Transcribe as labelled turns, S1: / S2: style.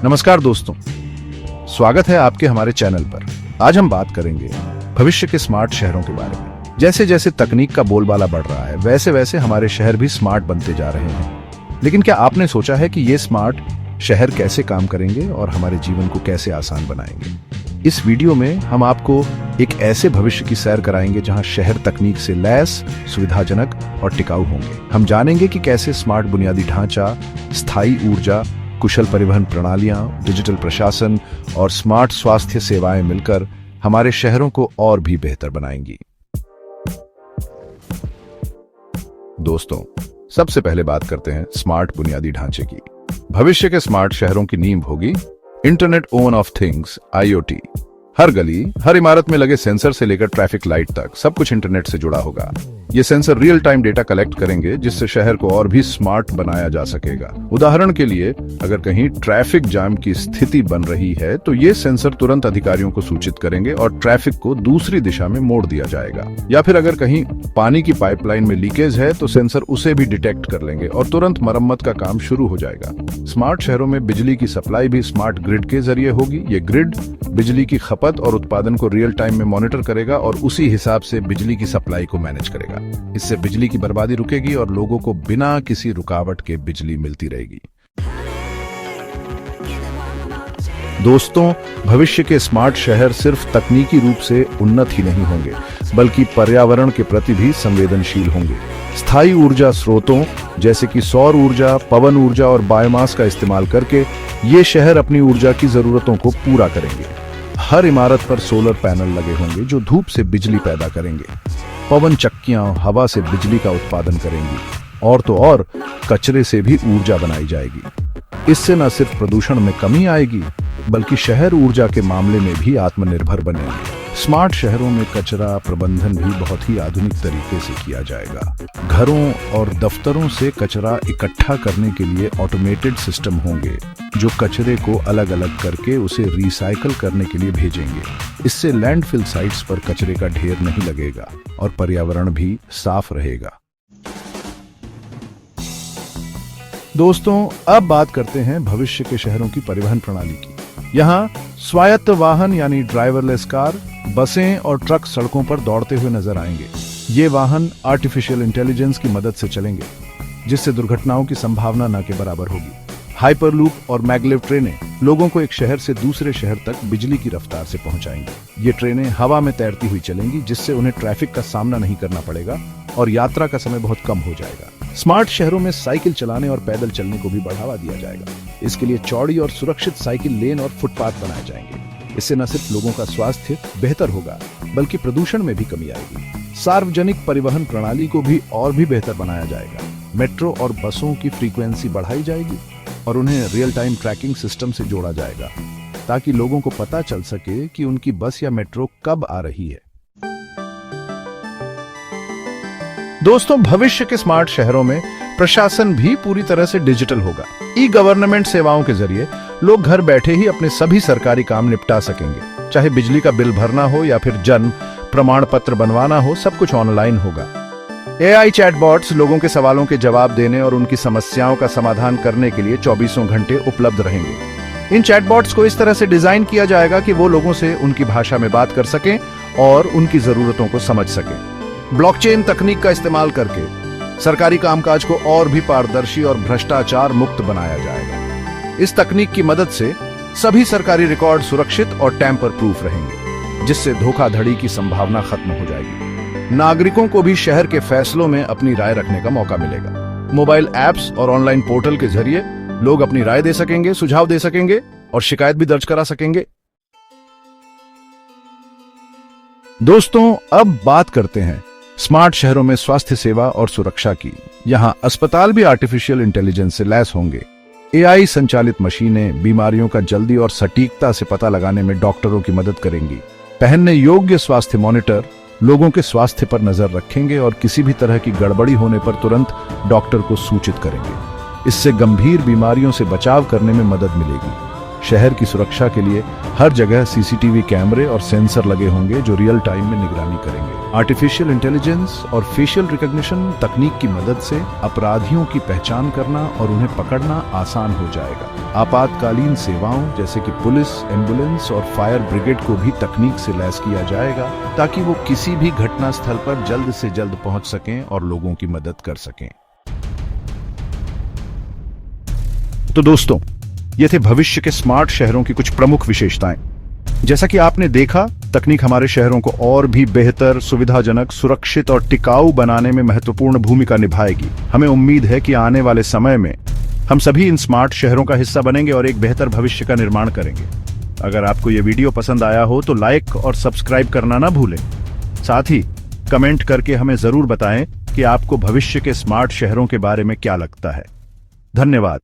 S1: नमस्कार दोस्तों, स्वागत है आपके हमारे चैनल पर। आज हम बात करेंगे भविष्य के स्मार्ट शहरों के बारे में। जैसे जैसे तकनीक का बोलबाला बढ़ रहा है, वैसे वैसे हमारे शहर भी स्मार्ट बनते जा रहे हैं। लेकिन क्या आपने सोचा है कि ये स्मार्ट शहर कैसे काम करेंगे और हमारे जीवन को कैसे आसान बनाएंगे? इस वीडियो में हम आपको एक ऐसे भविष्य की सैर कराएंगे जहां शहर तकनीक से लैस, सुविधाजनक और टिकाऊ होंगे। हम जानेंगे कि कैसे स्मार्ट बुनियादी ढांचा, स्थायी ऊर्जा, कुशल परिवहन प्रणालियां, डिजिटल प्रशासन और स्मार्ट स्वास्थ्य सेवाएं मिलकर हमारे शहरों को और भी बेहतर बनाएंगी। दोस्तों, सबसे पहले बात करते हैं स्मार्ट बुनियादी ढांचे की। भविष्य के स्मार्ट शहरों की नींव होगी internet own of things, IoT। हर गली, हर इमारत में लगे सेंसर से लेकर ट्रैफिक लाइट तक सब कुछ इंटरनेट से जुड़ा होगा। ये sensor real time data collect करेंगे, जिससे शहर को और भी स्मार्ट बनाया जा सकेगा। उदाहरण के लिए, अगर कहीं ट्रैफिक जाम की स्थिति बन रही है तो ये सेंसर तुरंत अधिकारियों को सूचित करेंगे और ट्रैफिक को दूसरी दिशा में मोड़ दिया जाएगा। या फिर अगर कहीं पानी की पाइपलाइन में लीकेज है तो सेंसर उसे भी डिटेक्ट कर लेंगे और तुरंत मरम्मत का काम शुरू हो जाएगा। स्मार्ट शहरों में बिजली की सप्लाई भी स्मार्ट ग्रिड के जरिए होगी। ये ग्रिड बिजली की खपत और उत्पादन को रियल टाइम में मॉनिटर करेगा और उसी हिसाब से बिजली की सप्लाई को मैनेज करेगा। इससे बिजली की बर्बादी रुकेगी और लोगों को बिना किसी रुकावट के बिजली मिलती रहेगी। दोस्तों, भविष्य के स्मार्ट शहर सिर्फ तकनीकी रूप से उन्नत ही नहीं होंगे, बल्कि पर्यावरण के प्रति भी संवेदनशील होंगे। स्थायी ऊर्जा स्रोतों जैसे कि सौर ऊर्जा, पवन ऊर्जा और बायोमास का इस्तेमाल करके ये शहर अपनी ऊर्जा की जरूरतों को पूरा करेंगे। हर इमारत पर सोलर पैनल लगे होंगे जो धूप से बिजली पैदा करेंगे। पवन चक्कियां हवा से बिजली का उत्पादन करेंगी और तो और कचरे से भी ऊर्जा बनाई जाएगी। इससे न सिर्फ प्रदूषण में कमी आएगी, बल्कि शहर ऊर्जा के मामले में भी आत्मनिर्भर बनेंगे। स्मार्ट शहरों में कचरा प्रबंधन भी बहुत ही आधुनिक तरीके से किया जाएगा। घरों और दफ्तरों से कचरा इकट्ठा करने के लिए ऑटोमेटेड सिस्टम होंगे जो कचरे को अलग अलग करके उसे रिसाइकल करने के लिए भेजेंगे। इससे लैंडफिल साइट्स पर कचरे का ढेर नहीं लगेगा और पर्यावरण भी साफ रहेगा। दोस्तों, अब बात करते हैं भविष्य के शहरों की परिवहन प्रणाली की। यहाँ स्वायत्त वाहन यानी ड्राइवरलेस कार, बसें और ट्रक सड़कों पर दौड़ते हुए नजर आएंगे। ये वाहन आर्टिफिशियल इंटेलिजेंस की मदद से चलेंगे, जिससे दुर्घटनाओं की संभावना न के बराबर होगी। हाइपरलूप और मैगलेव ट्रेनें लोगों को एक शहर से दूसरे शहर तक बिजली की रफ्तार से पहुंचाएंगी। ये ट्रेनें हवा में तैरती हुई चलेंगी, जिससे उन्हें ट्रैफिक का सामना नहीं करना पड़ेगा और यात्रा का समय बहुत कम हो जाएगा। स्मार्ट शहरों में साइकिल चलाने और पैदल चलने को भी बढ़ावा दिया जाएगा। इसके लिए चौड़ी और सुरक्षित साइकिल लेन और फुटपाथ बनाए जाएंगे। इससे न सिर्फ लोगों का स्वास्थ्य बेहतर होगा, बल्कि प्रदूषण में भी कमी आएगी। सार्वजनिक परिवहन प्रणाली को भी और भी बेहतर बनाया जाएगा। मेट्रो और बसों की फ्रीक्वेंसी बढ़ाई जाएगी और उन्हें रियल टाइम ट्रैकिंग सिस्टम से जोड़ा जाएगा, ताकि लोगों को पता चल सके कि उनकी बस या मेट्रो कब आ रही है। दोस्तों, भविष्य के स्मार्ट शहरों में प्रशासन भी पूरी तरह से डिजिटल होगा। ई-गवर्नमेंट सेवाओं के जरिए लोग घर बैठे ही अपने सभी सरकारी काम निपटा सकेंगे। चाहे बिजली का बिल भरना हो या फिर जन्म प्रमाण पत्र बनवाना हो, सब कुछ ऑनलाइन होगा। AI चैटबॉट्स लोगों के सवालों के जवाब देने और उनकी समस्याओं का समाधान करने के लिए 24 घंटे उपलब्ध रहेंगे। इन चैटबॉट्स को इस तरह से डिजाइन किया जाएगा कि वो लोगों से उनकी भाषा में बात कर सकें और उनकी जरूरतों को समझ सकें। ब्लॉकचेन तकनीक का इस्तेमाल करके सरकारी कामकाज को और भी पारदर्शी और भ्रष्टाचार मुक्त बनाया जाएगा। इस तकनीक की मदद से सभी सरकारी रिकॉर्ड सुरक्षित और टैंपर प्रूफ रहेंगे, जिससे धोखाधड़ी की संभावना खत्म हो जाएगी। नागरिकों को भी शहर के फैसलों में अपनी राय रखने का मौका मिलेगा। मोबाइल ऐप्स और ऑनलाइन पोर्टल के जरिए लोग अपनी राय दे सकेंगे, सुझाव दे सकेंगे और शिकायत भी दर्ज करा सकेंगे। दोस्तों, अब बात करते हैं स्मार्ट शहरों में स्वास्थ्य सेवा और सुरक्षा की। यहाँ अस्पताल भी आर्टिफिशियल इंटेलिजेंस से लैस होंगे। AI संचालित मशीनें बीमारियों का जल्दी और सटीकता से पता लगाने में डॉक्टरों की मदद करेंगी। पहनने योग्य स्वास्थ्य मॉनिटर लोगों के स्वास्थ्य पर नजर रखेंगे और किसी भी तरह की गड़बड़ी होने पर तुरंत डॉक्टर को सूचित करेंगे। इससे गंभीर बीमारियों से बचाव करने में मदद मिलेगी। शहर की सुरक्षा के लिए हर जगह सीसीटीवी कैमरे और सेंसर लगे होंगे जो रियल टाइम में निगरानी करेंगे। आर्टिफिशियल इंटेलिजेंस और फेशियल रिकॉग्निशन तकनीक की मदद से अपराधियों की पहचान करना और उन्हें पकड़ना आसान हो जाएगा। आपातकालीन सेवाओं जैसे कि पुलिस, एम्बुलेंस और फायर ब्रिगेड को भी तकनीक से लैस किया जाएगा ताकि वो किसी भी घटना स्थल पर जल्द से जल्द पहुंच सकें और लोगों की मदद कर सकें। तो दोस्तों, ये थे भविष्य के स्मार्ट शहरों की कुछ प्रमुख विशेषताएं। जैसा कि आपने देखा, तकनीक हमारे शहरों को और भी बेहतर, सुविधाजनक, सुरक्षित और टिकाऊ बनाने में महत्वपूर्ण भूमिका निभाएगी। हमें उम्मीद है कि आने वाले समय में हम सभी इन स्मार्ट शहरों का हिस्सा बनेंगे और एक बेहतर भविष्य का निर्माण करेंगे। अगर आपको यह वीडियो पसंद आया हो तो लाइक और सब्सक्राइब करना ना भूलें। साथ ही कमेंट करके हमें जरूर बताएं कि आपको भविष्य के स्मार्ट शहरों के बारे में क्या लगता है। धन्यवाद।